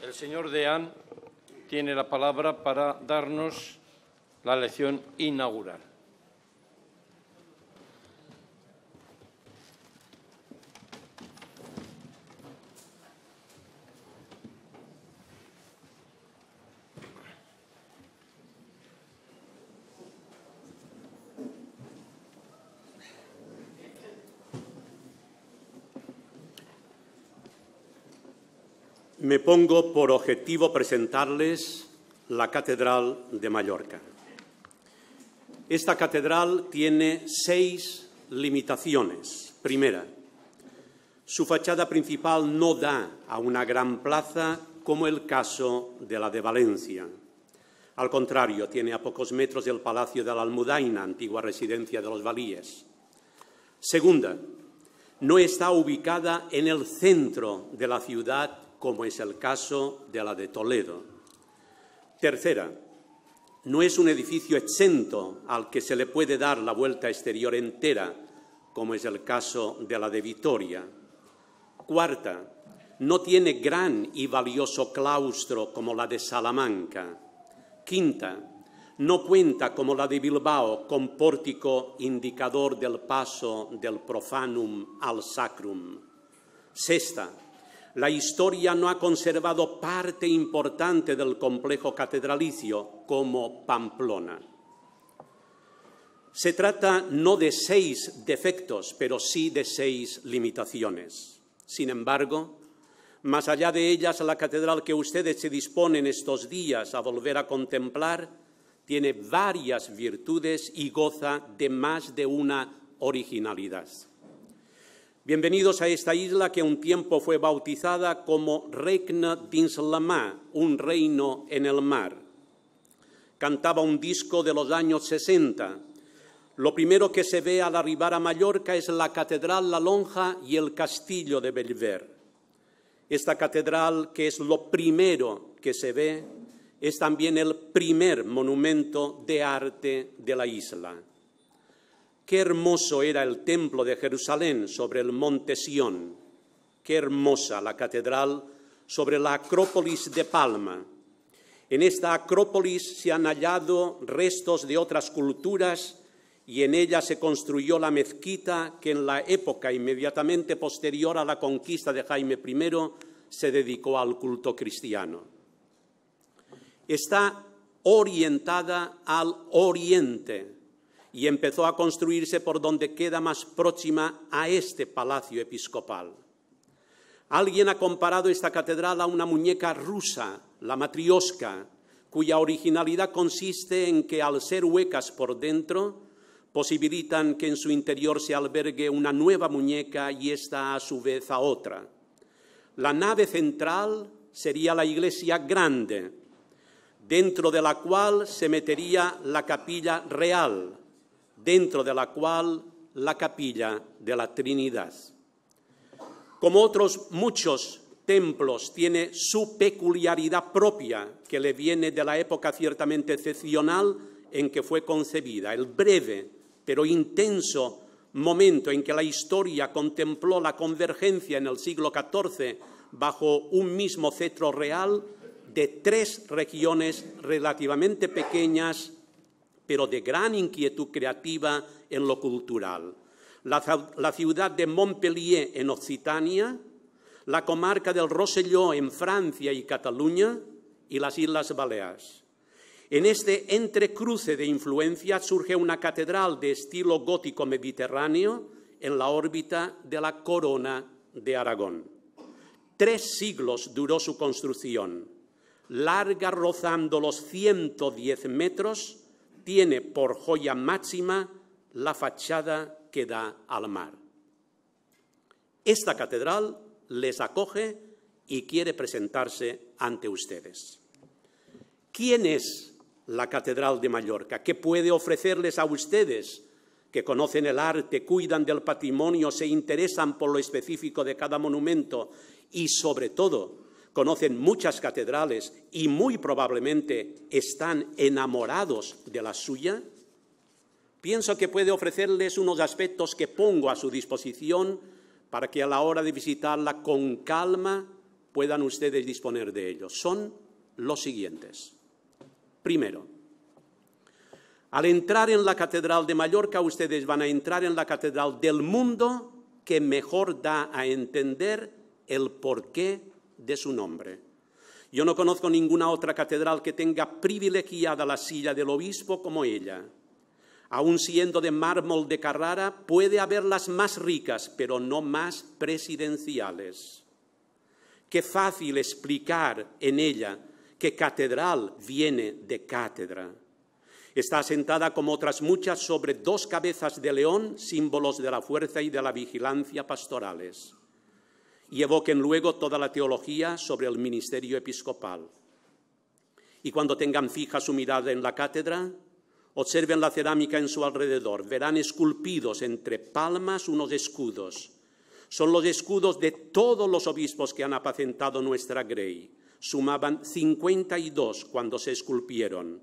El señor Deán tiene la palabra para darnos la lección inaugural. Me pongo por objetivo presentarles la Catedral de Mallorca. Esta catedral tiene 6 limitaciones. Primera, su fachada principal no da a una gran plaza como el caso de la de Valencia. Al contrario, tiene a pocos metros del Palacio de la Almudaina, antigua residencia de los valíes. Segunda, no está ubicada en el centro de la ciudad, como es el caso de la de Toledo. Tercera, no es un edificio exento al que se le puede dar la vuelta exterior entera, como es el caso de la de Vitoria. Cuarta, no tiene gran y valioso claustro como la de Salamanca. Quinta, no cuenta como la de Bilbao con pórtico indicador del paso del profanum al sacrum. Sexta, la historia no ha conservado parte importante del complejo catedralicio, como Pamplona. Se trata no de 6 defectos, pero sí de 6 limitaciones. Sin embargo, más allá de ellas, la catedral que ustedes se disponen estos días a volver a contemplar tiene varias virtudes y goza de más de una originalidad. Bienvenidos a esta isla que un tiempo fue bautizada como Regne dins la mar, un reino en el mar. Cantaba un disco de los años 60. Lo primero que se ve al arribar a Mallorca es la Catedral La Lonja y el Castillo de Bellver. Esta catedral, que es lo primero que se ve, es también el primer monumento de arte de la isla. Qué hermoso era el templo de Jerusalén sobre el monte Sión. Qué hermosa la catedral sobre la Acrópolis de Palma. En esta Acrópolis se han hallado restos de otras culturas y en ella se construyó la mezquita que en la época inmediatamente posterior a la conquista de Jaime I se dedicó al culto cristiano. Está orientada al oriente y empezó a construirse por donde queda más próxima a este palacio episcopal. Alguien ha comparado esta catedral a una muñeca rusa, la matrioshka, cuya originalidad consiste en que, al ser huecas por dentro, posibilitan que en su interior se albergue una nueva muñeca y esta a su vez a otra. La nave central sería la iglesia grande, dentro de la cual se metería la capilla real, dentro de la cual la capilla de la Trinidad. Como otros muchos templos, tiene su peculiaridad propia, que le viene de la época ciertamente excepcional en que fue concebida, el breve pero intenso momento en que la historia contempló la convergencia en el siglo XIV bajo un mismo cetro real de 3 regiones relativamente pequeñas, pero de gran inquietud creativa en lo cultural. La ciudad de Montpellier en Occitania, la comarca del Rosselló en Francia y Cataluña y las Islas Baleares. En este entrecruce de influencias surge una catedral de estilo gótico mediterráneo en la órbita de la Corona de Aragón. 3 siglos duró su construcción. Larga rozando los 110 metros, tiene por joya máxima la fachada que da al mar. Esta catedral les acoge y quiere presentarse ante ustedes. ¿Quién es la Catedral de Mallorca? ¿Qué puede ofrecerles a ustedes que conocen el arte, cuidan del patrimonio, se interesan por lo específico de cada monumento y, sobre todo, conocen muchas catedrales y muy probablemente están enamorados de la suya? Pienso que puede ofrecerles unos aspectos que pongo a su disposición para que a la hora de visitarla con calma puedan ustedes disponer de ellos. Son los siguientes. Primero, al entrar en la Catedral de Mallorca, ustedes van a entrar en la catedral del mundo que mejor da a entender el porqué de su nombre. Yo no conozco ninguna otra catedral que tenga privilegiada la silla del obispo como ella. Aun siendo de mármol de Carrara, puede haber las más ricas, pero no más presidenciales. Qué fácil explicar en ella que catedral viene de cátedra. Está asentada como otras muchas sobre dos cabezas de león, símbolos de la fuerza y de la vigilancia pastorales. Y evoquen luego toda la teología sobre el ministerio episcopal. Y cuando tengan fija su mirada en la cátedra, observen la cerámica en su alrededor. Verán esculpidos entre palmas unos escudos. Son los escudos de todos los obispos que han apacentado nuestra grey. Sumaban 52 cuando se esculpieron.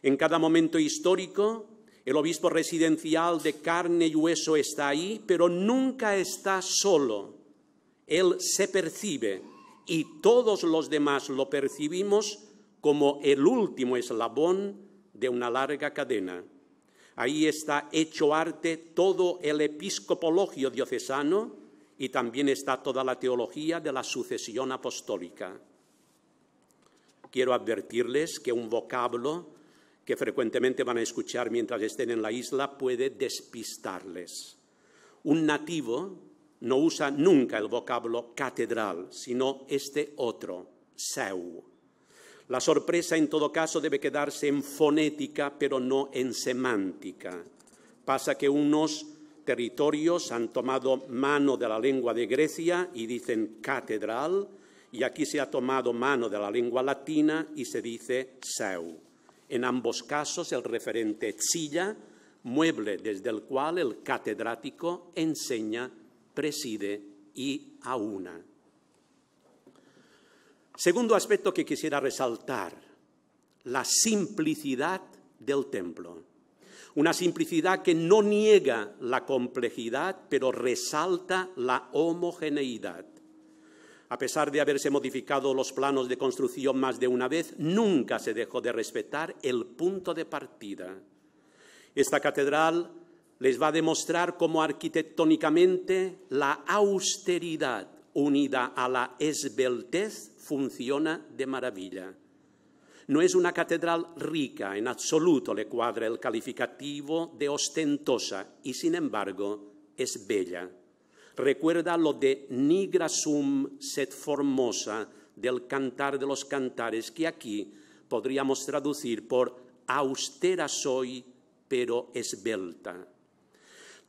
En cada momento histórico, el obispo residencial de carne y hueso está ahí, pero nunca está solo. Él se percibe y todos los demás lo percibimos como el último eslabón de una larga cadena. Ahí está hecho arte todo el episcopologio diocesano y también está toda la teología de la sucesión apostólica. Quiero advertirles que un vocablo que frecuentemente van a escuchar mientras estén en la isla puede despistarles. Un nativo no usa nunca el vocablo catedral, sino este otro, seu. La sorpresa, en todo caso, debe quedarse en fonética, pero no en semántica. Pasa que unos territorios han tomado mano de la lengua de Grecia y dicen catedral, y aquí se ha tomado mano de la lengua latina y se dice seu. En ambos casos, el referente silla, mueble desde el cual el catedrático enseña, preside y aúna. Segundo aspecto que quisiera resaltar, la simplicidad del templo. Una simplicidad que no niega la complejidad, pero resalta la homogeneidad. A pesar de haberse modificado los planos de construcción más de una vez, nunca se dejó de respetar el punto de partida. Esta catedral les va a demostrar cómo arquitectónicamente la austeridad unida a la esbeltez funciona de maravilla. No es una catedral rica, en absoluto le cuadra el calificativo de ostentosa y, sin embargo, es bella. Recuerda lo de nigra sum sed formosa del Cantar de los Cantares, que aquí podríamos traducir por austera soy, pero esbelta.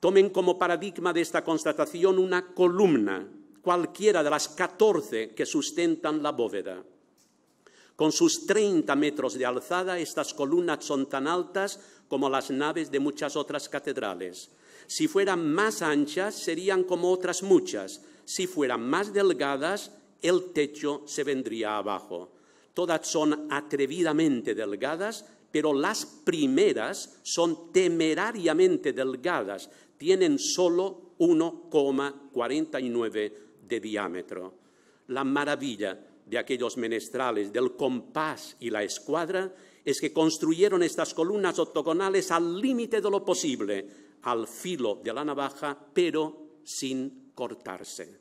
Tomen como paradigma de esta constatación una columna, cualquiera de las 14 que sustentan la bóveda. Con sus 30 metros de alzada, estas columnas son tan altas como las naves de muchas otras catedrales. Si fueran más anchas, serían como otras muchas. Si fueran más delgadas, el techo se vendría abajo. Todas son atrevidamente delgadas, pero las primeras son temerariamente delgadas. Tienen solo 1,49 de diámetro. La maravilla de aquellos menestrales del compás y la escuadra es que construyeron estas columnas octogonales al límite de lo posible, al filo de la navaja, pero sin cortarse.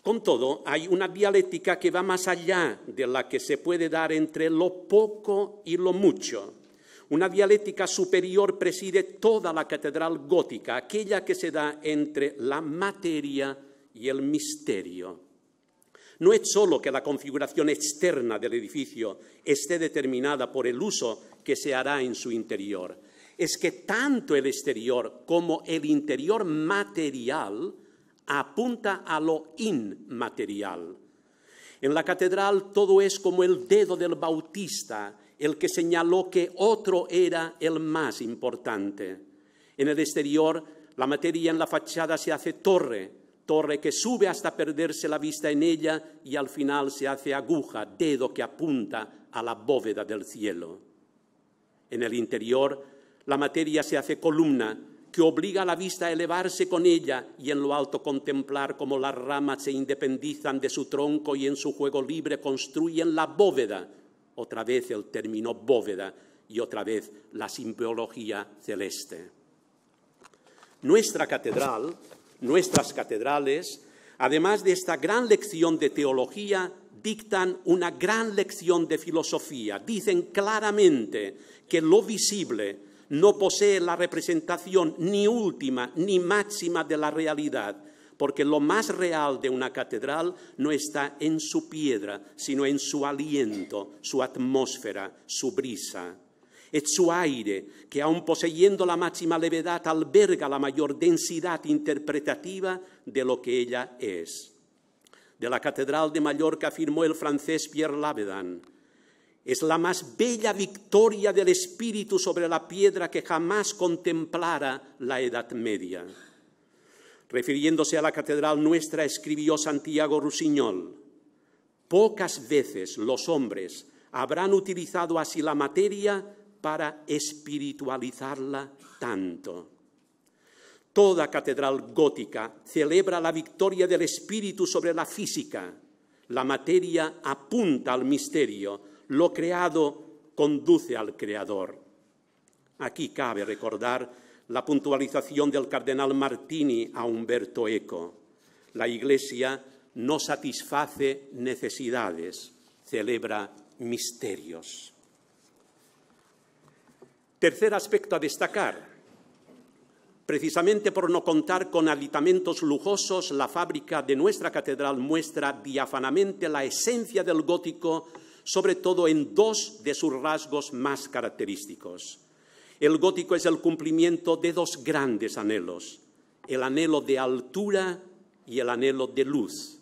Con todo, hay una dialéctica que va más allá de la que se puede dar entre lo poco y lo mucho. Una dialéctica superior preside toda la catedral gótica, aquella que se da entre la materia y el misterio. No es solo que la configuración externa del edificio esté determinada por el uso que se hará en su interior, es que tanto el exterior como el interior material apunta a lo inmaterial. En la catedral todo es como el dedo del Bautista, el que señaló que otro era el más importante. En el exterior, la materia en la fachada se hace torre que sube hasta perderse la vista en ella y al final se hace aguja, dedo que apunta a la bóveda del cielo. En el interior, la materia se hace columna que obliga a la vista a elevarse con ella y en lo alto contemplar cómo las ramas se independizan de su tronco y en su juego libre construyen la bóveda. Otra vez el término bóveda y otra vez la simbología celeste. Nuestra catedral, nuestras catedrales, además de esta gran lección de teología, dictan una gran lección de filosofía. Dicen claramente que lo visible no posee la representación ni última ni máxima de la realidad, porque lo más real de una catedral no está en su piedra, sino en su aliento, su atmósfera, su brisa. Es su aire, que aun poseyendo la máxima levedad, alberga la mayor densidad interpretativa de lo que ella es. De la Catedral de Mallorca afirmó el francés Pierre Lavedan: es la más bella victoria del espíritu sobre la piedra que jamás contemplara la Edad Media. Refiriéndose a la catedral nuestra, escribió Santiago Rusiñol: pocas veces los hombres habrán utilizado así la materia para espiritualizarla tanto. Toda catedral gótica celebra la victoria del espíritu sobre la física. La materia apunta al misterio, lo creado conduce al creador. Aquí cabe recordar la puntualización del cardenal Martini a Umberto Eco: la Iglesia no satisface necesidades, celebra misterios. Tercer aspecto a destacar. Precisamente por no contar con aditamentos lujosos, la fábrica de nuestra catedral muestra diáfanamente la esencia del gótico, sobre todo en dos de sus rasgos más característicos. El gótico es el cumplimiento de dos grandes anhelos: el anhelo de altura y el anhelo de luz.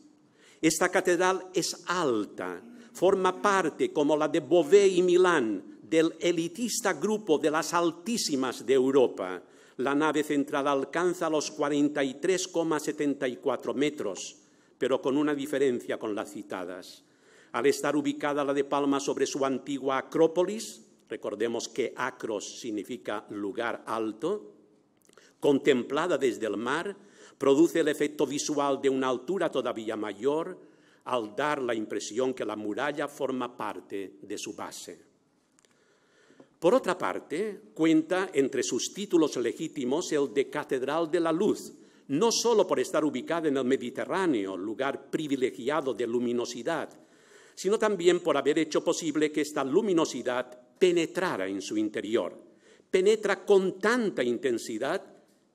Esta catedral es alta, forma parte, como la de Beauvais y Milán, del elitista grupo de las altísimas de Europa. La nave central alcanza los 43,74 metros, pero con una diferencia con las citadas. Al estar ubicada la de Palma sobre su antigua Acrópolis, recordemos que acros significa lugar alto, contemplada desde el mar, produce el efecto visual de una altura todavía mayor, al dar la impresión que la muralla forma parte de su base. Por otra parte, cuenta entre sus títulos legítimos el de Catedral de la Luz, no solo por estar ubicada en el Mediterráneo, lugar privilegiado de luminosidad, sino también por haber hecho posible que esta luminosidad penetrara en su interior. Penetra con tanta intensidad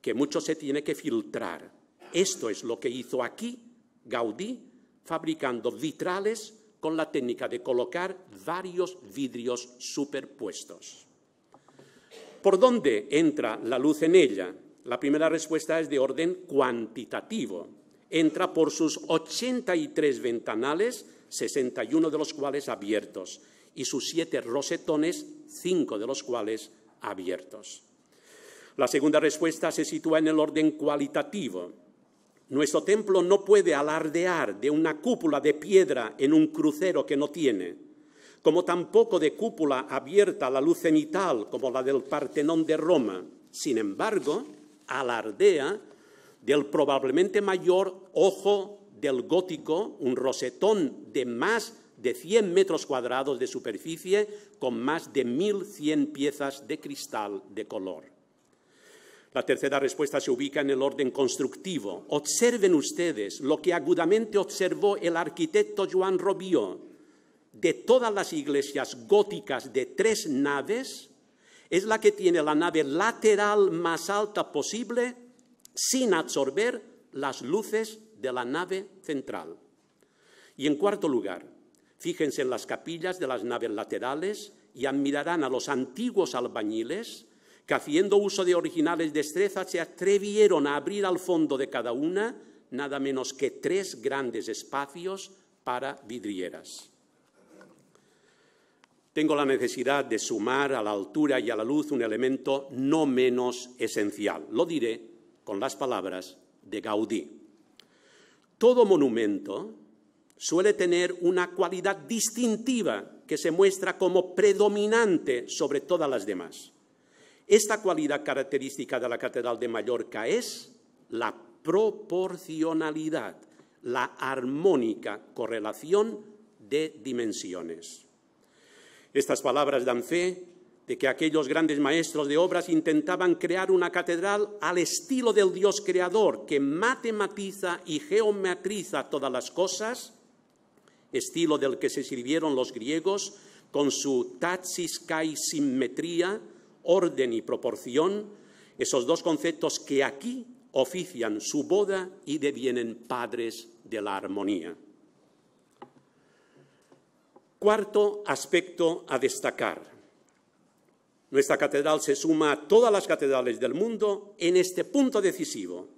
que mucho se tiene que filtrar. Esto es lo que hizo aquí Gaudí, fabricando vitrales con la técnica de colocar varios vidrios superpuestos. ¿Por dónde entra la luz en ella? La primera respuesta es de orden cuantitativo. Entra por sus 83 ventanales, 61 de los cuales abiertos, y sus 7 rosetones, 5 de los cuales abiertos. La segunda respuesta se sitúa en el orden cualitativo. Nuestro templo no puede alardear de una cúpula de piedra en un crucero que no tiene, como tampoco de cúpula abierta a la luz cenital como la del Partenón de Roma. Sin embargo, alardea del probablemente mayor ojo del gótico, un rosetón de más de 100 metros cuadrados de superficie con más de 1.100 piezas de cristal de color. La tercera respuesta se ubica en el orden constructivo. Observen ustedes lo que agudamente observó el arquitecto Joan Robió. De todas las iglesias góticas de 3 naves, es la que tiene la nave lateral más alta posible sin absorber las luces de la nave central. Y en cuarto lugar, fíjense en las capillas de las naves laterales y admirarán a los antiguos albañiles que, haciendo uso de originales destrezas, se atrevieron a abrir al fondo de cada una nada menos que 3 grandes espacios para vidrieras. Tengo la necesidad de sumar a la altura y a la luz un elemento no menos esencial. Lo diré con las palabras de Gaudí. Todo monumento suele tener una cualidad distintiva que se muestra como predominante sobre todas las demás. Esta cualidad característica de la Catedral de Mallorca es la proporcionalidad, la armónica correlación de dimensiones. Estas palabras dan fe de que aquellos grandes maestros de obras intentaban crear una catedral al estilo del Dios creador, que matematiza y geometriza todas las cosas, estilo del que se sirvieron los griegos con su taxis kai simetría, orden y proporción, esos dos conceptos que aquí ofician su boda y devienen padres de la armonía. Cuarto aspecto a destacar. Nuestra catedral se suma a todas las catedrales del mundo en este punto decisivo.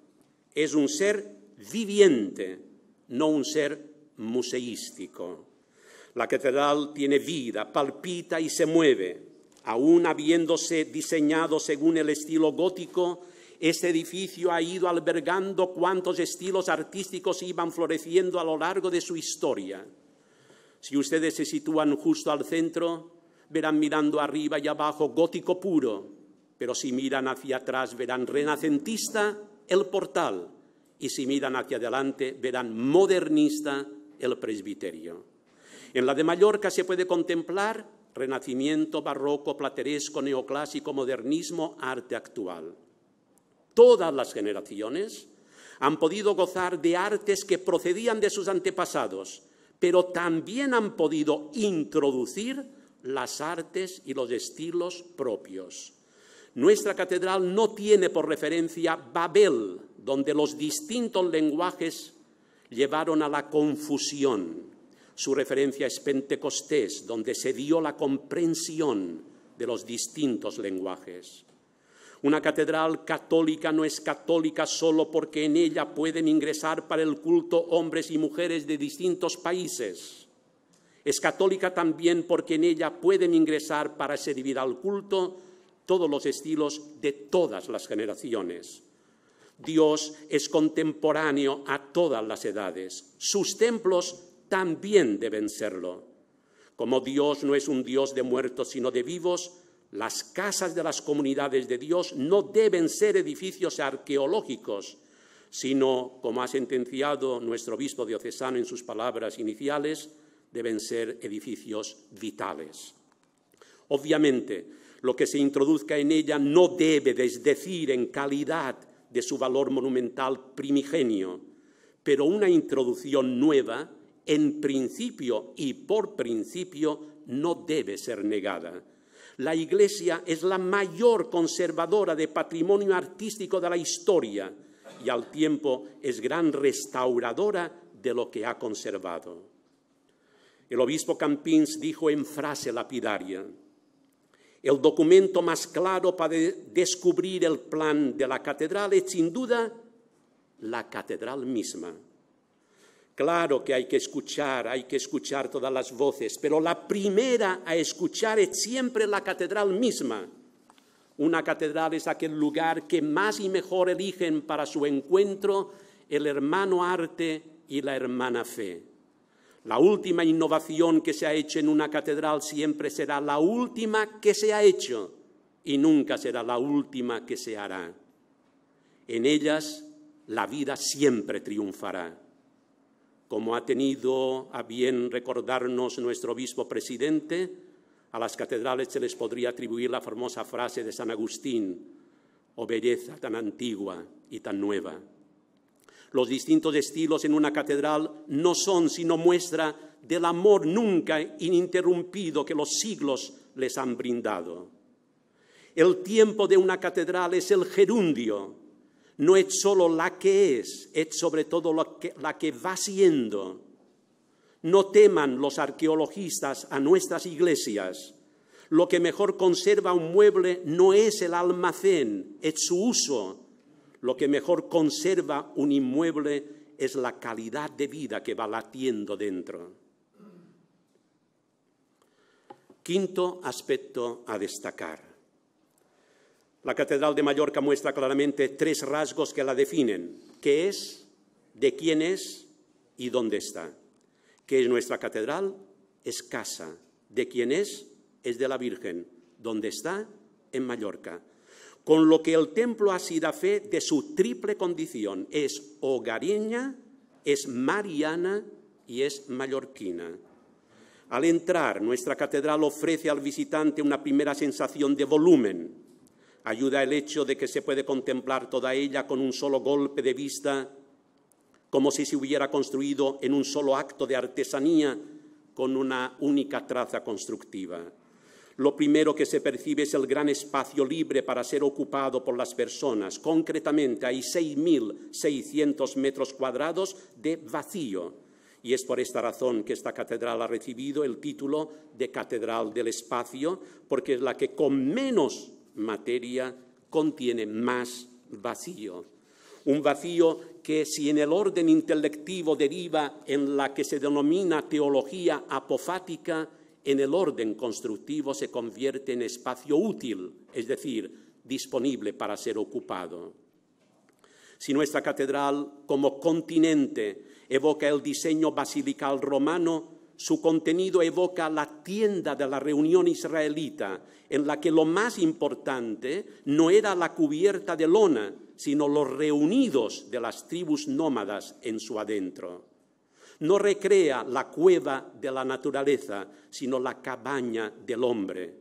Es un ser viviente, no un ser museístico. La catedral tiene vida, palpita y se mueve. Aún habiéndose diseñado según el estilo gótico, este edificio ha ido albergando cuantos estilos artísticos iban floreciendo a lo largo de su historia. Si ustedes se sitúan justo al centro, verán mirando arriba y abajo gótico puro, pero si miran hacia atrás verán renacentista el portal, y si miran hacia adelante verán modernista el presbiterio. En la de Mallorca se puede contemplar renacimiento, barroco, plateresco, neoclásico, modernismo, arte actual. Todas las generaciones han podido gozar de artes que procedían de sus antepasados, pero también han podido introducir las artes y los estilos propios. Nuestra catedral no tiene por referencia Babel, donde los distintos lenguajes llevaron a la confusión. Su referencia es Pentecostés, donde se dio la comprensión de los distintos lenguajes. Una catedral católica no es católica solo porque en ella pueden ingresar para el culto hombres y mujeres de distintos países. Es católica también porque en ella pueden ingresar para servir al culto todos los estilos de todas las generaciones. Dios es contemporáneo a todas las edades. Sus templos también deben serlo. Como Dios no es un Dios de muertos sino de vivos, las casas de las comunidades de Dios no deben ser edificios arqueológicos, sino, como ha sentenciado nuestro obispo diocesano en sus palabras iniciales, deben ser edificios vitales. Obviamente, lo que se introduzca en ella no debe desdecir en calidad de su valor monumental primigenio, pero una introducción nueva, en principio y por principio, no debe ser negada. La Iglesia es la mayor conservadora de patrimonio artístico de la historia y al tiempo es gran restauradora de lo que ha conservado. El obispo Campins dijo en frase lapidaria: el documento más claro para descubrir el plan de la catedral es sin duda la catedral misma. Claro que hay que escuchar todas las voces, pero la primera a escuchar es siempre la catedral misma. Una catedral es aquel lugar que más y mejor eligen para su encuentro el hermano arte y la hermana fe. La última innovación que se ha hecho en una catedral siempre será la última que se ha hecho y nunca será la última que se hará. En ellas la vida siempre triunfará. Como ha tenido a bien recordarnos nuestro obispo presidente, a las catedrales se les podría atribuir la famosa frase de San Agustín: «Oh belleza tan antigua y tan nueva». Los distintos estilos en una catedral no son sino muestra del amor nunca ininterrumpido que los siglos les han brindado. El tiempo de una catedral es el gerundio, no es solo la que es sobre todo la que va siendo. No teman los arqueologistas a nuestras iglesias. Lo que mejor conserva un mueble no es el almacén, es su uso. Lo que mejor conserva un inmueble es la calidad de vida que va latiendo dentro. Quinto aspecto a destacar. La Catedral de Mallorca muestra claramente tres rasgos que la definen: qué es, de quién es y dónde está. ¿Qué es nuestra catedral? Es casa. ¿De quién es? Es de la Virgen. ¿Dónde está? En Mallorca. con lo que el templo así da fe de su triple condición: es hogareña, es mariana y es mallorquina. Al entrar, nuestra catedral ofrece al visitante una primera sensación de volumen. Ayuda el hecho de que se puede contemplar toda ella con un solo golpe de vista, como si se hubiera construido en un solo acto de artesanía con una única traza constructiva. Lo primero que se percibe es el gran espacio libre para ser ocupado por las personas. Concretamente, hay 6.600 metros cuadrados de vacío. Y es por esta razón que esta catedral ha recibido el título de Catedral del Espacio, porque es la que con menos materia contiene más vacío. Un vacío que, si en el orden intelectivo deriva en la que se denomina teología apofática, en el orden constructivo se convierte en espacio útil, es decir, disponible para ser ocupado. Si nuestra catedral, como continente, evoca el diseño basilical romano, su contenido evoca la tienda de la reunión israelita, en la que lo más importante no era la cubierta de lona, sino los reunidos de las tribus nómadas en su adentro. No recrea la cueva de la naturaleza, sino la cabaña del hombre.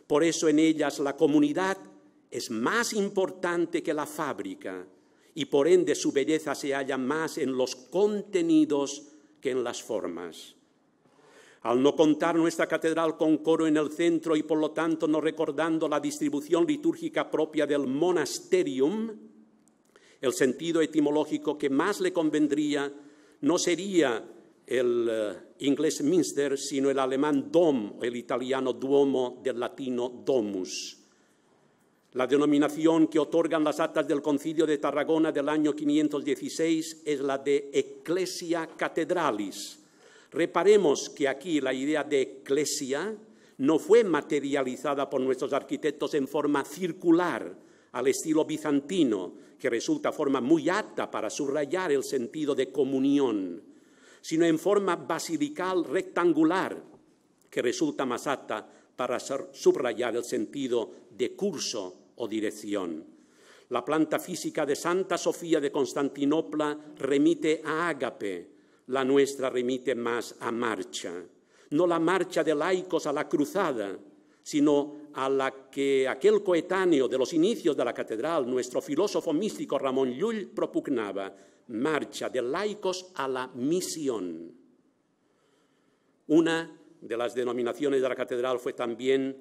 Por eso en ellas la comunidad es más importante que la fábrica, y por ende su belleza se halla más en los contenidos que en las formas. Al no contar nuestra catedral con coro en el centro y por lo tanto no recordando la distribución litúrgica propia del monasterium, el sentido etimológico que más le convendría no sería el inglés minster, sino el alemán dom, o el italiano duomo, del latino domus. La denominación que otorgan las actas del Concilio de Tarragona del año 516 es la de Ecclesia Cathedralis. Reparemos que aquí la idea de eclesia no fue materializada por nuestros arquitectos en forma circular, al estilo bizantino, que resulta forma muy apta para subrayar el sentido de comunión, sino en forma basilical rectangular, que resulta más apta para subrayar el sentido de curso o dirección. La planta física de Santa Sofía de Constantinopla remite a ágape, la nuestra remite más a marcha. No la marcha de laicos a la cruzada, sino a la que aquel coetáneo de los inicios de la catedral, nuestro filósofo místico Ramón Llull, propugnaba: marcha de laicos a la misión. Una de las denominaciones de la catedral fue también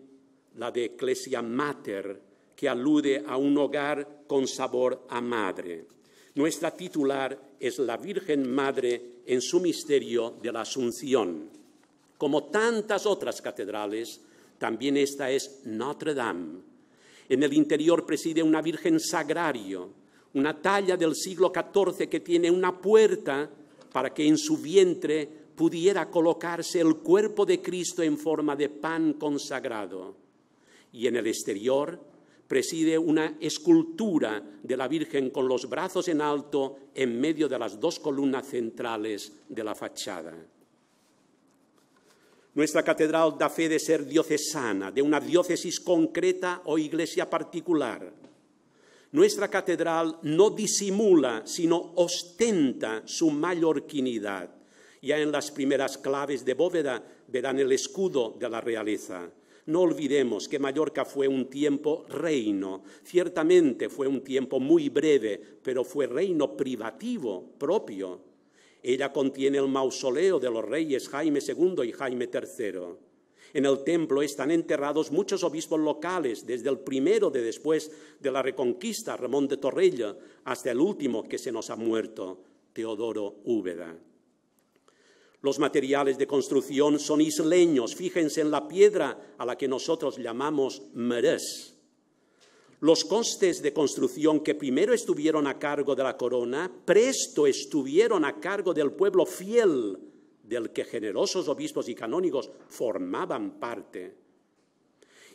la de Ecclesia Mater, que alude a un hogar con sabor a madre. Nuestra titular es la Virgen Madre en su misterio de la Asunción. Como tantas otras catedrales, también esta es Notre Dame. En el interior preside una Virgen Sagrario, una talla del siglo XIV que tiene una puerta para que en su vientre pudiera colocarse el cuerpo de Cristo en forma de pan consagrado. Y en el exterior preside una escultura de la Virgen con los brazos en alto en medio de las dos columnas centrales de la fachada. Nuestra catedral da fe de ser diocesana, de una diócesis concreta o iglesia particular. Nuestra catedral no disimula, sino ostenta su mallorquinidad. Ya en las primeras claves de bóveda verán el escudo de la realeza. No olvidemos que Mallorca fue un tiempo reino. Ciertamente fue un tiempo muy breve, pero fue reino privativo propio. Ella contiene el mausoleo de los reyes Jaime II y Jaime III. En el templo están enterrados muchos obispos locales, desde el primero de después de la Reconquista, Ramón de Torrella, hasta el último que se nos ha muerto, Teodoro Úbeda. Los materiales de construcción son isleños. Fíjense en la piedra a la que nosotros llamamos merés. Los costes de construcción que primero estuvieron a cargo de la corona, presto estuvieron a cargo del pueblo fiel, del que generosos obispos y canónigos formaban parte.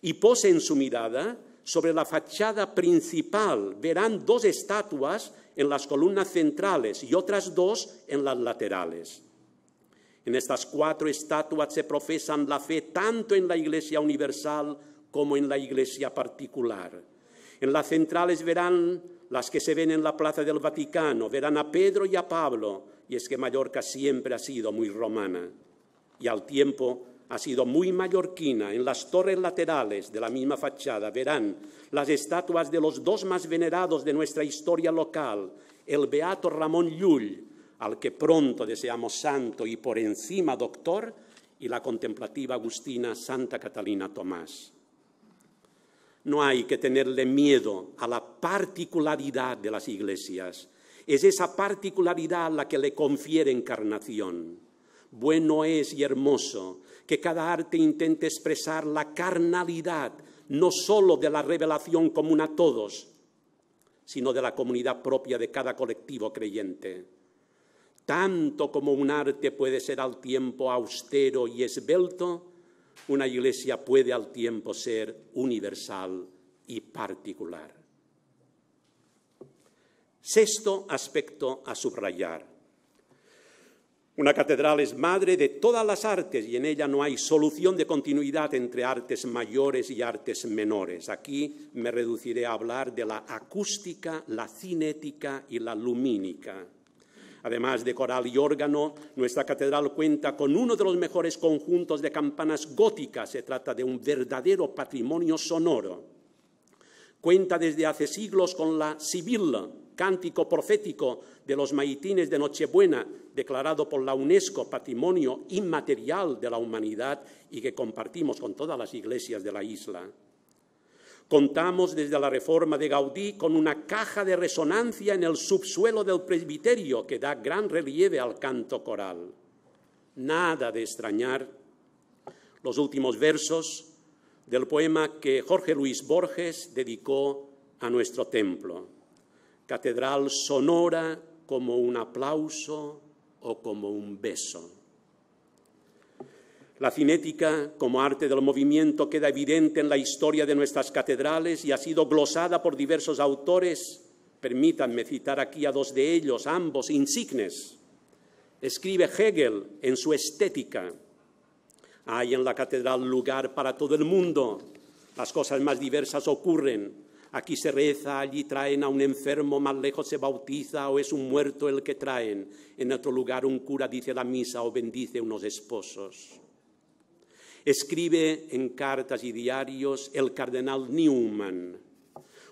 Y posen su mirada sobre la fachada principal. Verán dos estatuas en las columnas centrales y otras dos en las laterales. En estas 4 estatuas se profesan la fe tanto en la Iglesia universal como en la Iglesia particular. En las centrales verán las que se ven en la Plaza del Vaticano, verán a Pedro y a Pablo, y es que Mallorca siempre ha sido muy romana y al tiempo ha sido muy mallorquina. En las torres laterales de la misma fachada verán las estatuas de los dos más venerados de nuestra historia local, el beato Ramón Llull, al que pronto deseamos santo y por encima doctor, y la contemplativa agustina Santa Catalina Tomás. No hay que tenerle miedo a la particularidad de las iglesias. Es esa particularidad la que le confiere encarnación. Bueno es y hermoso que cada arte intente expresar la carnalidad, no solo de la revelación común a todos, sino de la comunidad propia de cada colectivo creyente. Tanto como un arte puede ser al tiempo austero y esbelto, una iglesia puede al tiempo ser universal y particular. Sexto aspecto a subrayar. Una catedral es madre de todas las artes y en ella no hay solución de continuidad entre artes mayores y artes menores. Aquí me reduciré a hablar de la acústica, la cinética y la lumínica. Además de coral y órgano, nuestra catedral cuenta con uno de los mejores conjuntos de campanas góticas. Se trata de un verdadero patrimonio sonoro. Cuenta desde hace siglos con la Sibilla, cántico profético de los maitines de Nochebuena, declarado por la UNESCO Patrimonio Inmaterial de la Humanidad y que compartimos con todas las iglesias de la isla. Contamos desde la reforma de Gaudí con una caja de resonancia en el subsuelo del presbiterio que da gran relieve al canto coral. Nada de extrañar los últimos versos del poema que Jorge Luis Borges dedicó a nuestro templo. Catedral sonora como un aplauso o como un beso. La cinética, como arte del movimiento, queda evidente en la historia de nuestras catedrales y ha sido glosada por diversos autores. Permítanme citar aquí a dos de ellos, ambos insignes. Escribe Hegel en su Estética: hay en la catedral lugar para todo el mundo. Las cosas más diversas ocurren. Aquí se reza, allí traen a un enfermo, más lejos se bautiza o es un muerto el que traen. En otro lugar un cura dice la misa o bendice unos esposos. Escribe en cartas y diarios el cardenal Newman: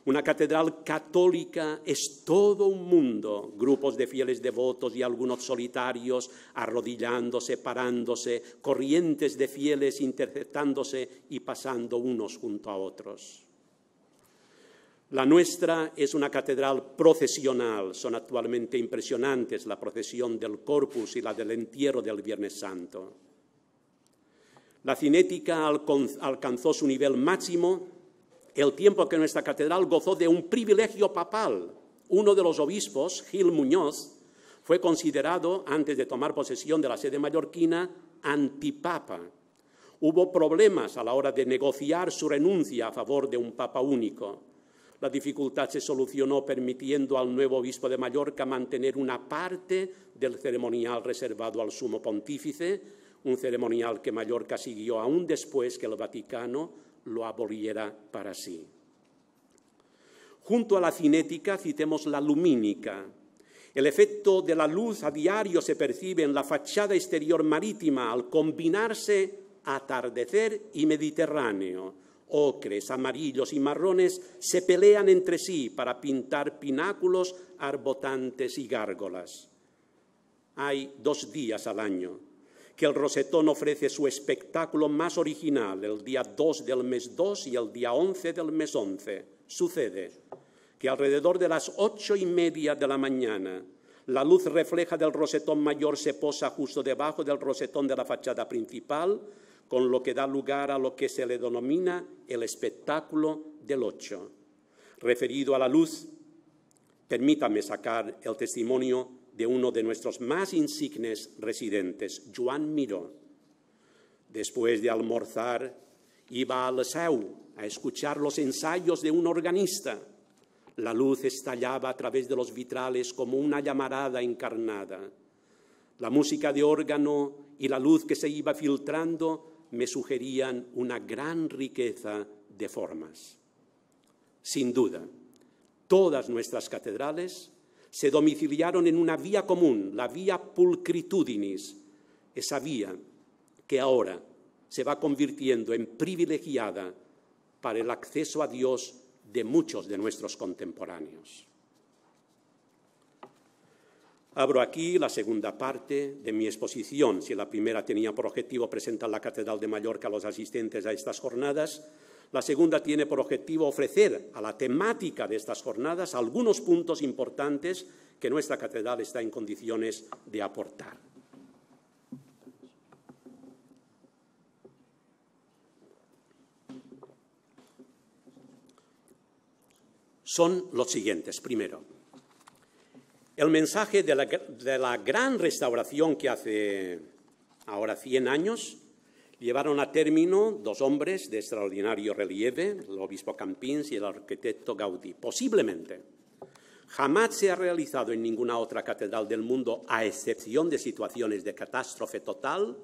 una catedral católica es todo un mundo, grupos de fieles devotos y algunos solitarios arrodillándose, parándose, corrientes de fieles interceptándose y pasando unos junto a otros. La nuestra es una catedral procesional. Son actualmente impresionantes la procesión del Corpus y la del entierro del Viernes Santo. La cinética alcanzó su nivel máximo el tiempo que nuestra catedral gozó de un privilegio papal. Uno de los obispos, Gil Muñoz, fue considerado, antes de tomar posesión de la sede mallorquina, antipapa. Hubo problemas a la hora de negociar su renuncia a favor de un papa único. La dificultad se solucionó permitiendo al nuevo obispo de Mallorca mantener una parte del ceremonial reservado al sumo pontífice, un ceremonial que Mallorca siguió aún después que el Vaticano lo aboliera para sí. Junto a la cinética citemos la lumínica. El efecto de la luz a diario se percibe en la fachada exterior marítima al combinarse atardecer y Mediterráneo. Ocres, amarillos y marrones se pelean entre sí para pintar pináculos, arbotantes y gárgolas. Hay 2 días al año que el rosetón ofrece su espectáculo más original, el día 2 del mes 2 y el día 11 del mes 11. Sucede que alrededor de las 8:30 de la mañana la luz refleja del rosetón mayor se posa justo debajo del rosetón de la fachada principal, con lo que da lugar a lo que se le denomina el espectáculo del 8. Referido a la luz, permítame sacar el testimonio de uno de nuestros más insignes residentes, Joan Miró. Después de almorzar, iba al Liceu a escuchar los ensayos de un organista. La luz estallaba a través de los vitrales como una llamarada encarnada. La música de órgano y la luz que se iba filtrando me sugerían una gran riqueza de formas. Sin duda, todas nuestras catedrales se domiciliaron en una vía común, la vía Pulcritudinis, esa vía que ahora se va convirtiendo en privilegiada para el acceso a Dios de muchos de nuestros contemporáneos. Abro aquí la segunda parte de mi exposición. Si la primera tenía por objetivo presentar la Catedral de Mallorca a los asistentes a estas jornadas, la segunda tiene por objetivo ofrecer a la temática de estas jornadas algunos puntos importantes que nuestra catedral está en condiciones de aportar. Son los siguientes. Primero, el mensaje de la gran restauración que hace ahora 100 años llevaron a término dos hombres de extraordinario relieve, el obispo Campins y el arquitecto Gaudí. Posiblemente jamás se ha realizado en ninguna otra catedral del mundo, a excepción de situaciones de catástrofe total,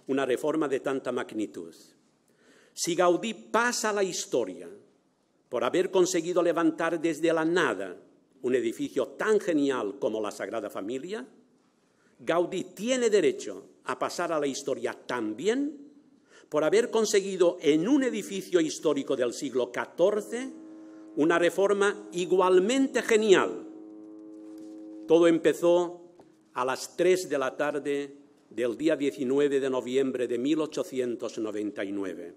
una reforma de tanta magnitud. Si Gaudí pasa a la historia por haber conseguido levantar desde la nada un edificio tan genial como la Sagrada Familia, Gaudí tiene derecho a pasar a la historia también por haber conseguido en un edificio histórico del siglo XIV una reforma igualmente genial. Todo empezó a las 3 de la tarde del día 19 de noviembre de 1899.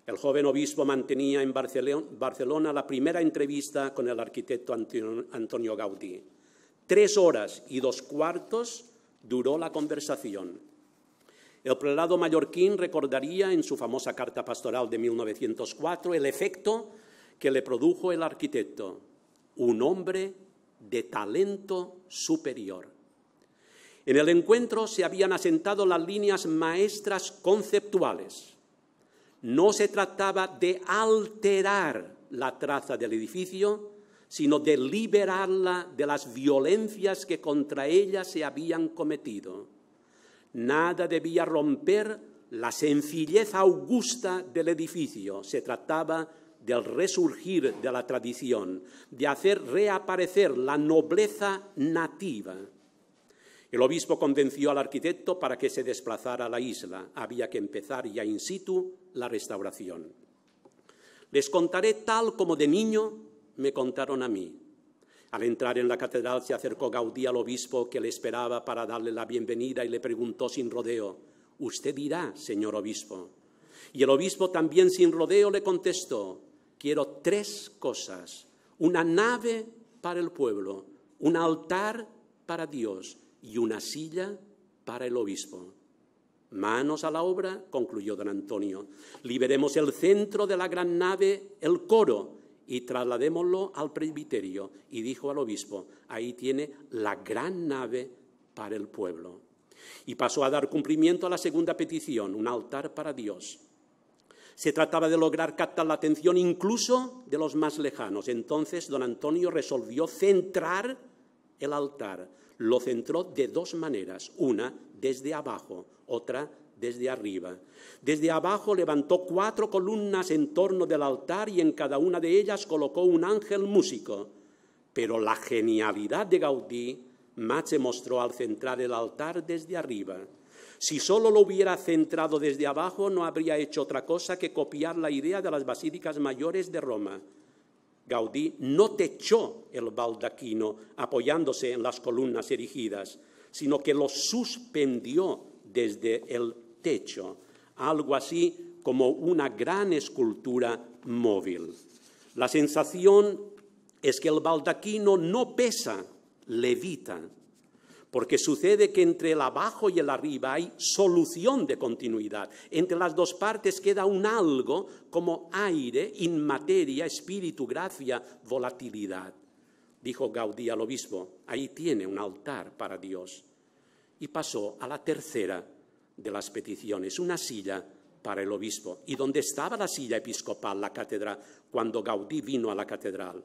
El joven obispo mantenía en Barcelona la primera entrevista con el arquitecto Antonio Gaudí. 3 horas y 2/4 duró la conversación. El prelado mallorquín recordaría en su famosa carta pastoral de 1904 el efecto que le produjo el arquitecto, un hombre de talento superior. En el encuentro se habían asentado las líneas maestras conceptuales. No se trataba de alterar la traza del edificio, sino de liberarla de las violencias que contra ella se habían cometido. Nada debía romper la sencillez augusta del edificio. Se trataba del resurgir de la tradición, de hacer reaparecer la nobleza nativa. El obispo convenció al arquitecto para que se desplazara a la isla. Había que empezar ya in situ la restauración. Les contaré tal como de niño me contaron a mí. Al entrar en la catedral se acercó Gaudí al obispo que le esperaba para darle la bienvenida y le preguntó sin rodeo: «Usted dirá, señor obispo». Y el obispo también sin rodeo le contestó: «Quiero 3 cosas, una nave para el pueblo, un altar para Dios y una silla para el obispo». «Manos a la obra», concluyó don Antonio. «Liberemos el centro de la gran nave, el coro, y trasladémoslo al presbiterio». Y dijo al obispo: «Ahí tiene la gran nave para el pueblo». Y pasó a dar cumplimiento a la segunda petición, un altar para Dios. Se trataba de lograr captar la atención incluso de los más lejanos. Entonces don Antonio resolvió centrar el altar. Lo centró de 2 maneras, una desde abajo, otra desde arriba. Desde abajo levantó 4 columnas en torno del altar y en cada una de ellas colocó un ángel músico. Pero la genialidad de Gaudí más se mostró al centrar el altar desde arriba. Si solo lo hubiera centrado desde abajo, no habría hecho otra cosa que copiar la idea de las basílicas mayores de Roma. Gaudí no techó el baldaquino apoyándose en las columnas erigidas, sino que lo suspendió desde el techo, algo así como una gran escultura móvil. La sensación es que el baldaquino no pesa, levita, porque sucede que entre el abajo y el arriba hay solución de continuidad. Entre las 2 partes queda un algo como aire, inmateria, espíritu, gracia, volatilidad. Dijo Gaudí al obispo: «Ahí tiene un altar para Dios». Y pasó a la tercera de las peticiones, una silla para el obispo. ¿Y dónde estaba la silla episcopal, la cátedra, cuando Gaudí vino a la catedral?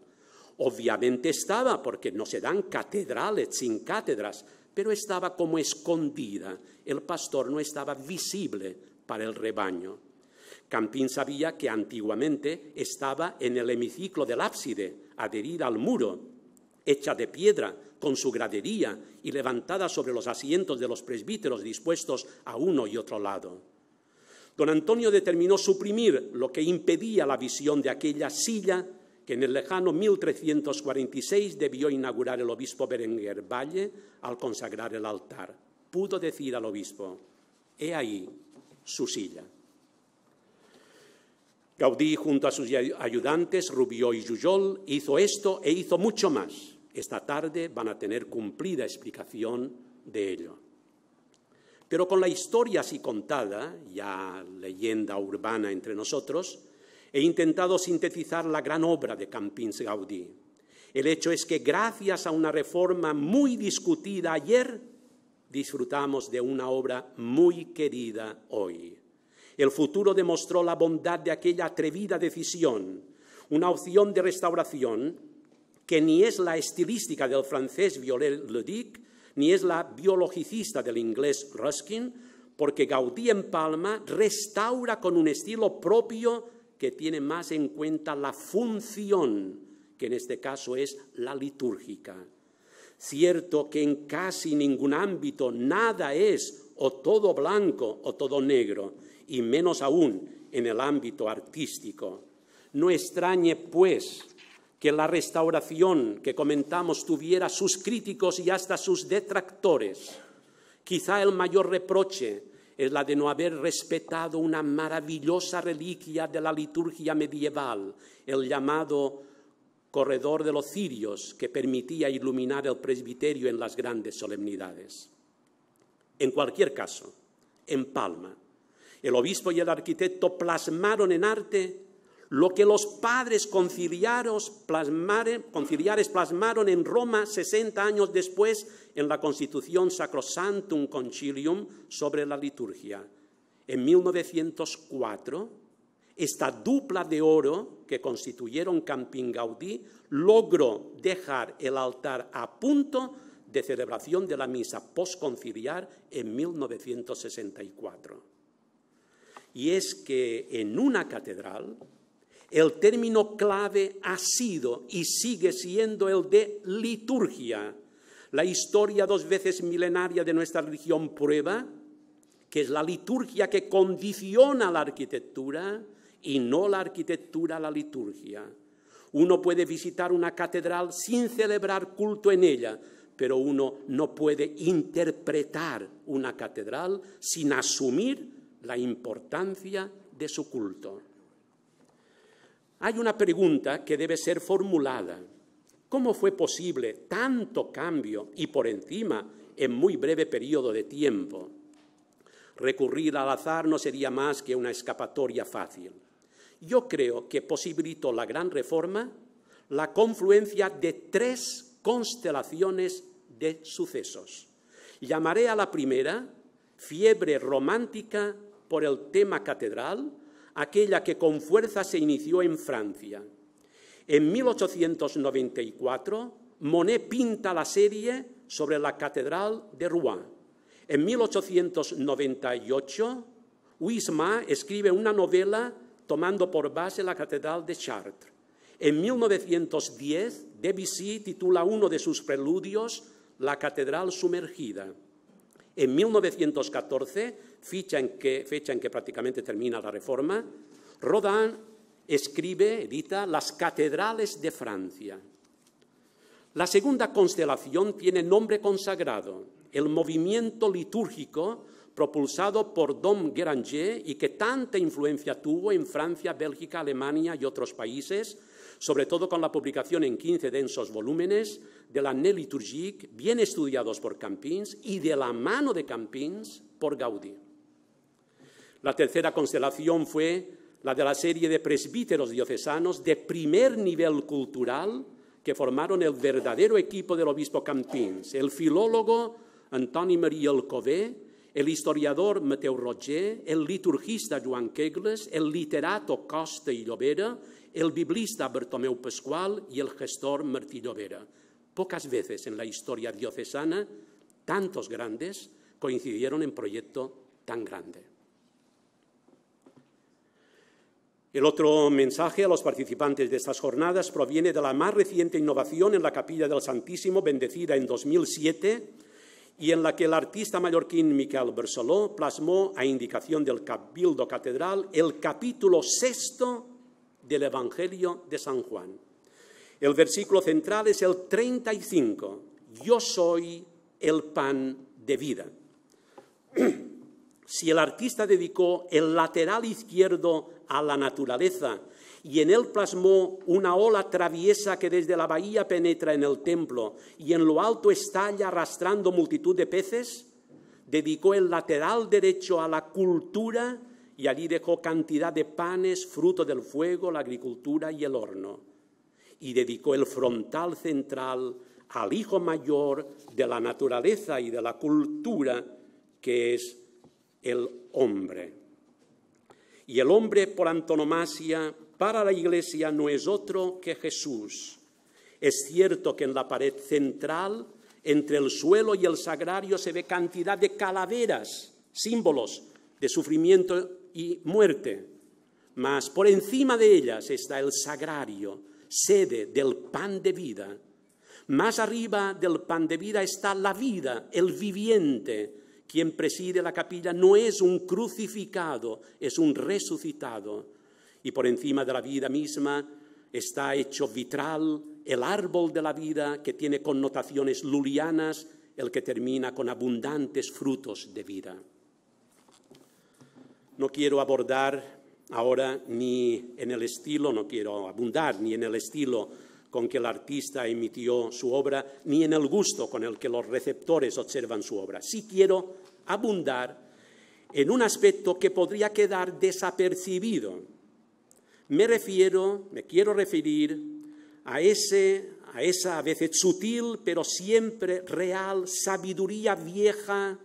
Obviamente estaba, porque no se dan catedrales sin cátedras, pero estaba como escondida. El pastor no estaba visible para el rebaño. Campín sabía que antiguamente estaba en el hemiciclo del ábside, adherida al muro, hecha de piedra, con su gradería y levantada sobre los asientos de los presbíteros dispuestos a uno y otro lado. Don Antonio determinó suprimir lo que impedía la visión de aquella silla que en el lejano 1346 debió inaugurar el obispo Berenguer Valle al consagrar el altar. Pudo decir al obispo: «He ahí su silla». Gaudí, junto a sus ayudantes, Rubió y Jujol, hizo esto e hizo mucho más. Esta tarde van a tener cumplida explicación de ello. Pero con la historia así contada, ya leyenda urbana entre nosotros, he intentado sintetizar la gran obra de Campins Gaudí. El hecho es que gracias a una reforma muy discutida ayer, disfrutamos de una obra muy querida hoy. El futuro demostró la bondad de aquella atrevida decisión, una opción de restauración que ni es la estilística del francés Viollet-le-Duc, ni es la biologicista del inglés Ruskin, porque Gaudí en Palma restaura con un estilo propio que tiene más en cuenta la función, que en este caso es la litúrgica. Cierto que en casi ningún ámbito nada es o todo blanco o todo negro, y menos aún en el ámbito artístico. No extrañe, pues, que la restauración que comentamos tuviera sus críticos y hasta sus detractores. Quizá el mayor reproche es la de no haber respetado una maravillosa reliquia de la liturgia medieval, el llamado corredor de los cirios, que permitía iluminar el presbiterio en las grandes solemnidades. En cualquier caso, en Palma, el obispo y el arquitecto plasmaron en arte lo que los padres conciliares plasmaron en Roma 60 años después en la Constitución Sacrosanctum Concilium sobre la liturgia. En 1904, esta dupla de oro que constituyeron Campín Gaudí logró dejar el altar a punto de celebración de la misa postconciliar en 1964. Y es que en una catedral el término clave ha sido y sigue siendo el de liturgia. La historia 2 veces milenaria de nuestra religión prueba que es la liturgia que condiciona la arquitectura y no la arquitectura a la liturgia. Uno puede visitar una catedral sin celebrar culto en ella, pero uno no puede interpretar una catedral sin asumir la importancia de su culto. Hay una pregunta que debe ser formulada. ¿Cómo fue posible tanto cambio y por encima en muy breve periodo de tiempo? Recurrir al azar no sería más que una escapatoria fácil. Yo creo que posibilitó la gran reforma la confluencia de 3 constelaciones de sucesos. Llamaré a la primera fiebre romántica por el tema catedral, aquella que con fuerza se inició en Francia. En 1894, Monet pinta la serie sobre la catedral de Rouen. En 1898, Huysmans escribe una novela tomando por base la catedral de Chartres. En 1910, Debussy titula uno de sus preludios La catedral sumergida. En 1914, fecha en que prácticamente termina la Reforma, Rodin edita Las catedrales de Francia. La segunda constelación tiene nombre consagrado, el movimiento litúrgico propulsado por Dom Guéranger y que tanta influencia tuvo en Francia, Bélgica, Alemania y otros países, sobre todo con la publicación en 15 densos volúmenes de la Année liturgique, bien estudiados por Campins y de la mano de Campins por Gaudí. La tercera constelación fue la de la serie de presbíteros diocesanos de primer nivel cultural que formaron el verdadero equipo del obispo Campins, el filólogo Antoni-Maria Alcover, el historiador Mateu Roger, el liturgista Joan Kegles, el literato Costa i Llobera, el biblista Bartomeu Pascual y el gestor Martí Llobera. Pocas veces en la historia diocesana tantos grandes coincidieron en proyecto tan grande. El otro mensaje a los participantes de estas jornadas proviene de la más reciente innovación en la Capilla del Santísimo, bendecida en 2007, y en la que el artista mallorquín Miquel Barceló plasmó, a indicación del Cabildo Catedral, el capítulo 6 del Evangelio de San Juan. El versículo central es el 35, yo soy el pan de vida. Si el artista dedicó el lateral izquierdo a la naturaleza y en él plasmó una ola traviesa que desde la bahía penetra en el templo y en lo alto estalla arrastrando multitud de peces, dedicó el lateral derecho a la cultura y allí dejó cantidad de panes, fruto del fuego, la agricultura y el horno. Y dedicó el frontal central al hijo mayor de la naturaleza y de la cultura, que es el hombre. Y el hombre por antonomasia para la Iglesia no es otro que Jesús. Es cierto que en la pared central, entre el suelo y el sagrario, se ve cantidad de calaveras, símbolos de sufrimiento y muerte. Mas por encima de ellas está el sagrario, sede del pan de vida. Más arriba del pan de vida está la vida, el viviente. Quien preside la capilla no es un crucificado, es un resucitado. Y por encima de la vida misma está hecho vitral el árbol de la vida, que tiene connotaciones lulianas, el que termina con abundantes frutos de vida. No quiero abordar ahora no quiero abundar ni en el estilo con que el artista emitió su obra, ni en el gusto con el que los receptores observan su obra. Sí quiero abundar en un aspecto que podría quedar desapercibido. Me quiero referir a esa a veces sutil, pero siempre real sabiduría vieja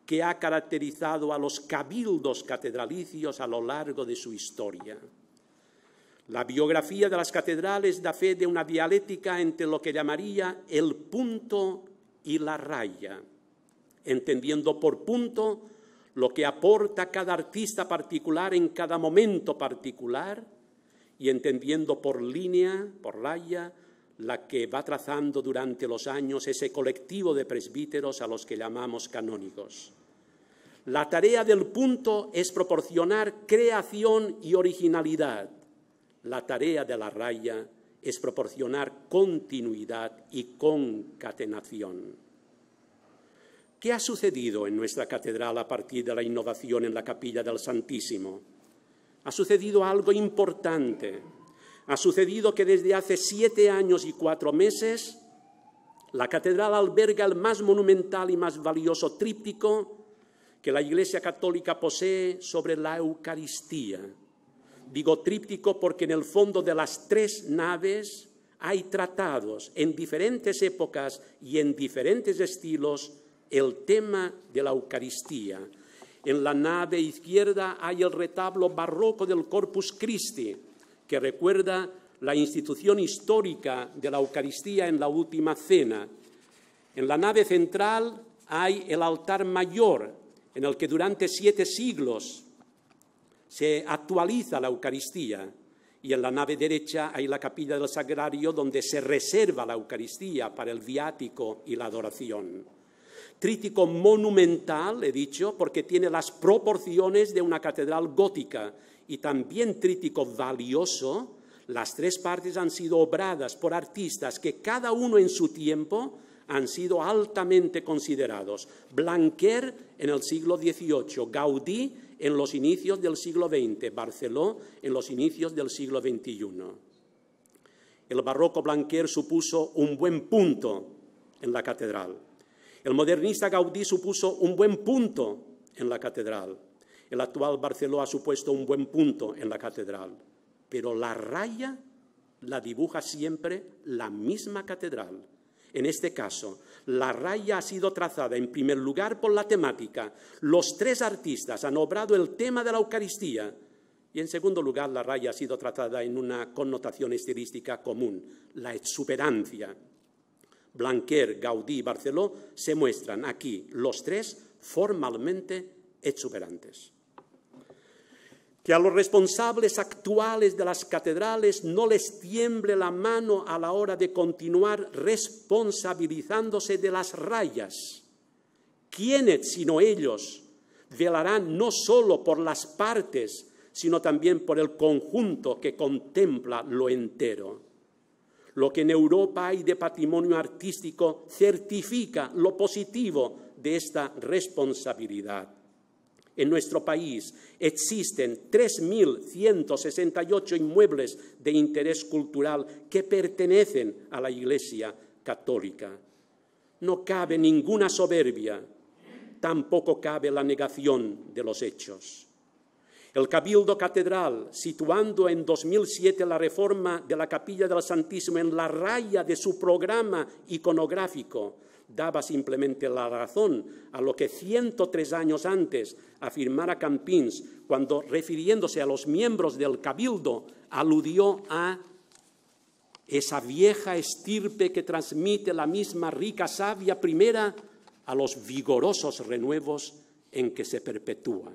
que ha caracterizado a los cabildos catedralicios a lo largo de su historia. La biografía de las catedrales da fe de una dialéctica entre lo que llamaría el punto y la raya, entendiendo por punto lo que aporta cada artista particular en cada momento particular y entendiendo por línea, por raya, la que va trazando durante los años ese colectivo de presbíteros a los que llamamos canónigos. La tarea del punto es proporcionar creación y originalidad. La tarea de la raya es proporcionar continuidad y concatenación. ¿Qué ha sucedido en nuestra catedral a partir de la innovación en la Capilla del Santísimo? Ha sucedido algo importante. Ha sucedido que desde hace 7 años y 4 meses la catedral alberga el más monumental y más valioso tríptico que la Iglesia Católica posee sobre la Eucaristía. Digo tríptico porque en el fondo de las 3 naves hay tratados en diferentes épocas y en diferentes estilos el tema de la Eucaristía. En la nave izquierda hay el retablo barroco del Corpus Christi, que recuerda la institución histórica de la Eucaristía en la Última Cena. En la nave central hay el altar mayor, en el que durante 7 siglos se actualiza la Eucaristía, y en la nave derecha hay la capilla del Sagrario, donde se reserva la Eucaristía para el viático y la adoración. Tríptico monumental, he dicho, porque tiene las proporciones de una catedral gótica, y también tríptico valioso. Las 3 partes han sido obradas por artistas que cada uno en su tiempo han sido altamente considerados. Blanquer en el siglo XVIII, Gaudí en los inicios del siglo XX, Barceló en los inicios del siglo XXI. El barroco Blanquer supuso un buen punto en la catedral. El modernista Gaudí supuso un buen punto en la catedral. El actual Barceló ha supuesto un buen punto en la catedral. Pero la raya la dibuja siempre la misma catedral. En este caso, la raya ha sido trazada en primer lugar por la temática. Los 3 artistas han obrado el tema de la Eucaristía. Y en segundo lugar, la raya ha sido tratada en una connotación estilística común, la exuberancia. Blanquer, Gaudí y Barceló se muestran aquí, los 3, formalmente exuberantes. Que a los responsables actuales de las catedrales no les tiemble la mano a la hora de continuar responsabilizándose de las rayas. ¿Quiénes, sino ellos, velarán no solo por las partes, sino también por el conjunto que contempla lo entero? Lo que en Europa hay de patrimonio artístico certifica lo positivo de esta responsabilidad. En nuestro país existen 3.168 inmuebles de interés cultural que pertenecen a la Iglesia Católica. No cabe ninguna soberbia, tampoco cabe la negación de los hechos. El Cabildo Catedral, situando en 2007 la reforma de la Capilla del Santísimo en la raya de su programa iconográfico, daba simplemente la razón a lo que 103 años antes afirmara Campins cuando, refiriéndose a los miembros del Cabildo, aludió a esa vieja estirpe que transmite la misma rica savia primera a los vigorosos renuevos en que se perpetúa.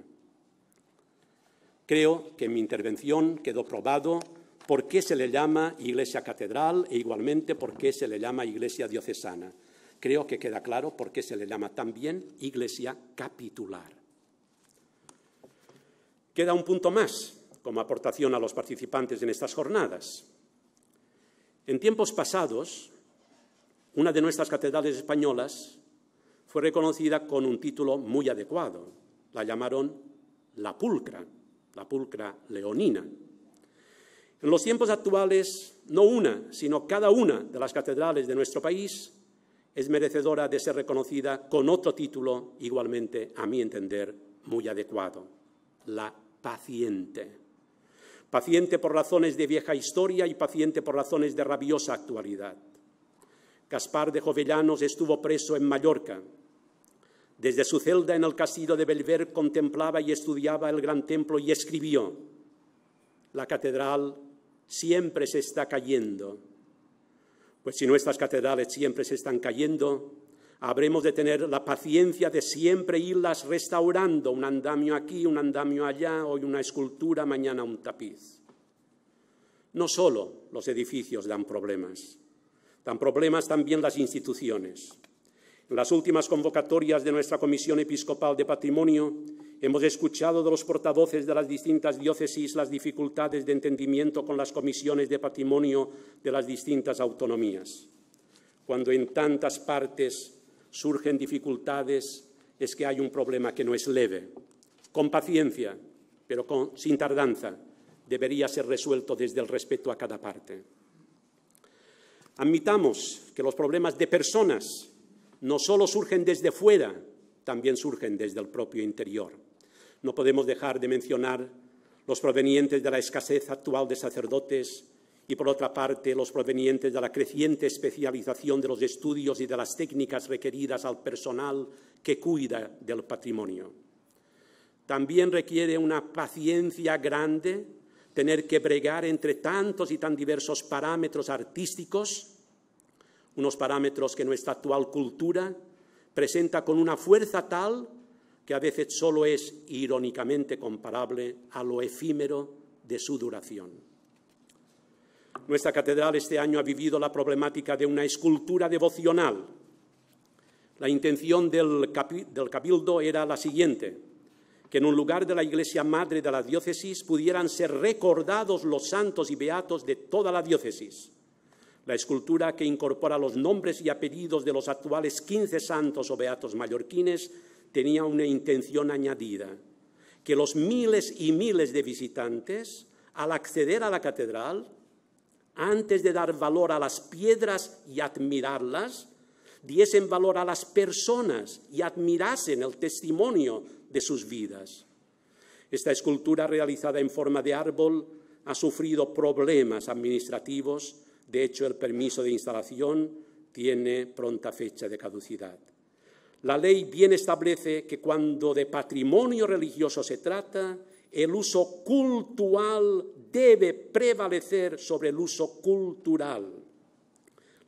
Creo que en mi intervención quedó probado por qué se le llama Iglesia Catedral e igualmente por qué se le llama Iglesia Diocesana. Creo que queda claro por qué se le llama también Iglesia Capitular. Queda un punto más como aportación a los participantes en estas jornadas. En tiempos pasados, una de nuestras catedrales españolas fue reconocida con un título muy adecuado. La llamaron la Pulcra leonina. En los tiempos actuales, no una, sino cada una de las catedrales de nuestro país es merecedora de ser reconocida con otro título igualmente, a mi entender, muy adecuado: la Paciente. Paciente por razones de vieja historia y paciente por razones de rabiosa actualidad. Gaspar de Jovellanos estuvo preso en Mallorca. Desde su celda en el castillo de Bellver contemplaba y estudiaba el gran templo y escribió: la catedral siempre se está cayendo. Pues si nuestras catedrales siempre se están cayendo, habremos de tener la paciencia de siempre irlas restaurando, un andamio aquí, un andamio allá, hoy una escultura, mañana un tapiz. No solo los edificios dan problemas también las instituciones. En las últimas convocatorias de nuestra Comisión Episcopal de Patrimonio hemos escuchado de los portavoces de las distintas diócesis las dificultades de entendimiento con las comisiones de patrimonio de las distintas autonomías. Cuando en tantas partes surgen dificultades, es que hay un problema que no es leve. Con paciencia, pero sin tardanza, debería ser resuelto desde el respeto a cada parte. Admitamos que los problemas de personas no solo surgen desde fuera, también surgen desde el propio interior. No podemos dejar de mencionar los provenientes de la escasez actual de sacerdotes y, por otra parte, los provenientes de la creciente especialización de los estudios y de las técnicas requeridas al personal que cuida del patrimonio. También requiere una paciencia grande tener que bregar entre tantos y tan diversos parámetros artísticos, unos parámetros que nuestra actual cultura presenta con una fuerza tal que a veces solo es irónicamente comparable a lo efímero de su duración. Nuestra catedral este año ha vivido la problemática de una escultura devocional. La intención del Cabildo era la siguiente: que en un lugar de la Iglesia Madre de la diócesis pudieran ser recordados los santos y beatos de toda la diócesis. La escultura, que incorpora los nombres y apellidos de los actuales 15 santos o beatos mallorquines, tenía una intención añadida: que los miles y miles de visitantes, al acceder a la catedral, antes de dar valor a las piedras y admirarlas, diesen valor a las personas y admirasen el testimonio de sus vidas. Esta escultura, realizada en forma de árbol, ha sufrido problemas administrativos. De hecho, el permiso de instalación tiene pronta fecha de caducidad. La ley bien establece que cuando de patrimonio religioso se trata, el uso cultural debe prevalecer sobre el uso cultural.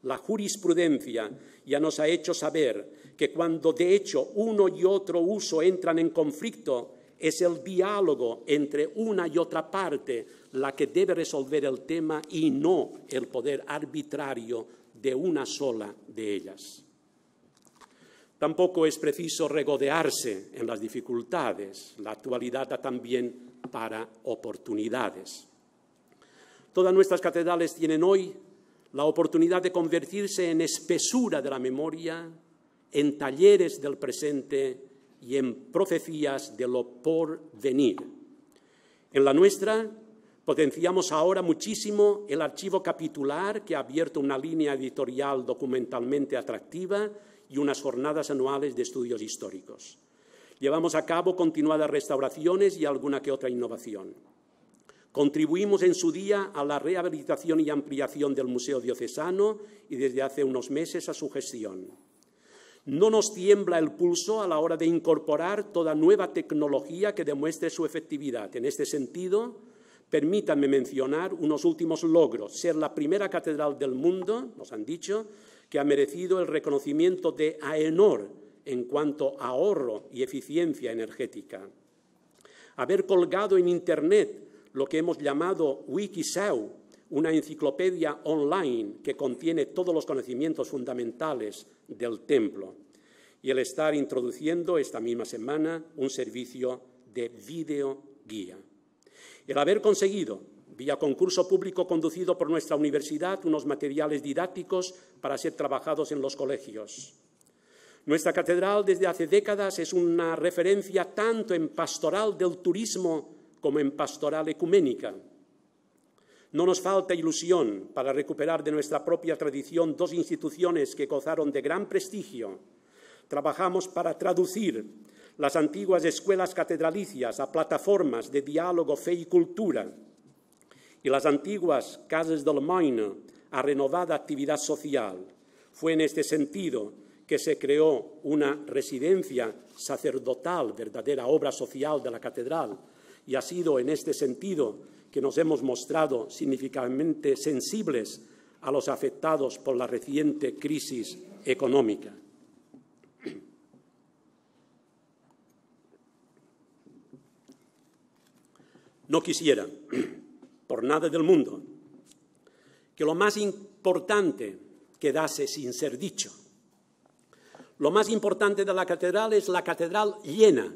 La jurisprudencia ya nos ha hecho saber que cuando de hecho uno y otro uso entran en conflicto, Es el diálogo entre una y otra parte la que debe resolver el tema y no el poder arbitrario de una sola de ellas. Tampoco es preciso regodearse en las dificultades. La actualidad da también para oportunidades. Todas nuestras catedrales tienen hoy la oportunidad de convertirse en espesura de la memoria, en talleres del presente y en profecías de lo por venir. En la nuestra potenciamos ahora muchísimo el archivo capitular, que ha abierto una línea editorial documentalmente atractiva y unas jornadas anuales de estudios históricos. Llevamos a cabo continuadas restauraciones y alguna que otra innovación. Contribuimos en su día a la rehabilitación y ampliación del Museo Diocesano y desde hace unos meses a su gestión. No nos tiembla el pulso a la hora de incorporar toda nueva tecnología que demuestre su efectividad. En este sentido, permítanme mencionar unos últimos logros. Ser la primera catedral del mundo, nos han dicho, que ha merecido el reconocimiento de AENOR en cuanto a ahorro y eficiencia energética. Haber colgado en Internet lo que hemos llamado Wikisau, una enciclopedia online que contiene todos los conocimientos fundamentales del templo, y el estar introduciendo esta misma semana un servicio de videoguía. El haber conseguido, vía concurso público conducido por nuestra universidad, unos materiales didácticos para ser trabajados en los colegios. Nuestra catedral desde hace décadas es una referencia tanto en pastoral del turismo como en pastoral ecuménica. No nos falta ilusión para recuperar de nuestra propia tradición dos instituciones que gozaron de gran prestigio. Trabajamos para traducir las antiguas escuelas catedralicias a plataformas de diálogo, fe y cultura, y las antiguas casas del Moine a renovada actividad social. Fue en este sentido que se creó una residencia sacerdotal, verdadera obra social de la catedral, y ha sido en este sentido que nos hemos mostrado significativamente sensibles a los afectados por la reciente crisis económica. No quisiera, por nada del mundo, que lo más importante quedase sin ser dicho. Lo más importante de la catedral es la catedral llena.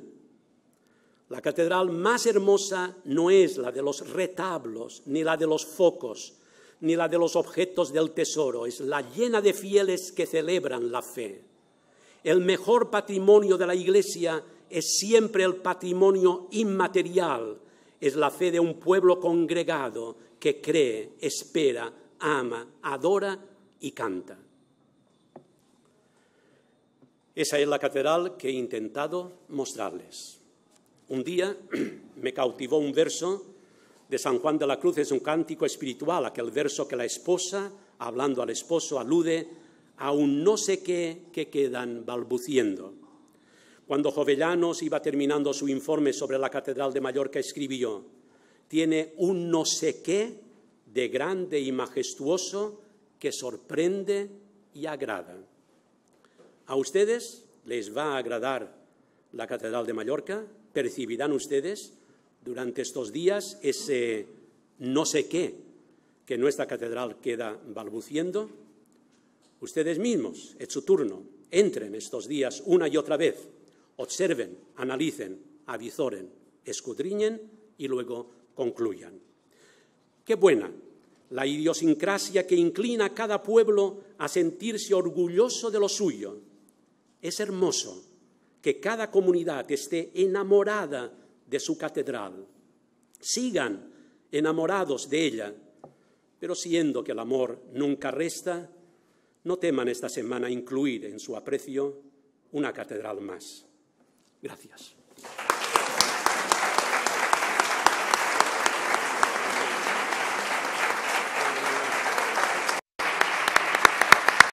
La catedral más hermosa no es la de los retablos, ni la de los focos, ni la de los objetos del tesoro, es la llena de fieles que celebran la fe. El mejor patrimonio de la Iglesia es siempre el patrimonio inmaterial, es la fe de un pueblo congregado que cree, espera, ama, adora y canta. Esa es la catedral que he intentado mostrarles. Un día me cautivó un verso de San Juan de la Cruz, es un cántico espiritual, aquel verso que la esposa, hablando al esposo, alude a un no sé qué que quedan balbuciendo. Cuando Jovellanos iba terminando su informe sobre la Catedral de Mallorca, escribió: tiene un no sé qué de grande y majestuoso que sorprende y agrada. ¿A ustedes les va a agradar la Catedral de Mallorca? ¿Percibirán ustedes durante estos días ese no sé qué que nuestra catedral queda balbuciendo? Ustedes mismos, es su turno, entren estos días una y otra vez, observen, analicen, avizoren, escudriñen y luego concluyan. Qué buena la idiosincrasia que inclina a cada pueblo a sentirse orgulloso de lo suyo. Es hermoso que cada comunidad esté enamorada de su catedral. Sigan enamorados de ella, pero siendo que el amor nunca resta, no teman esta semana incluir en su aprecio una catedral más. Gracias.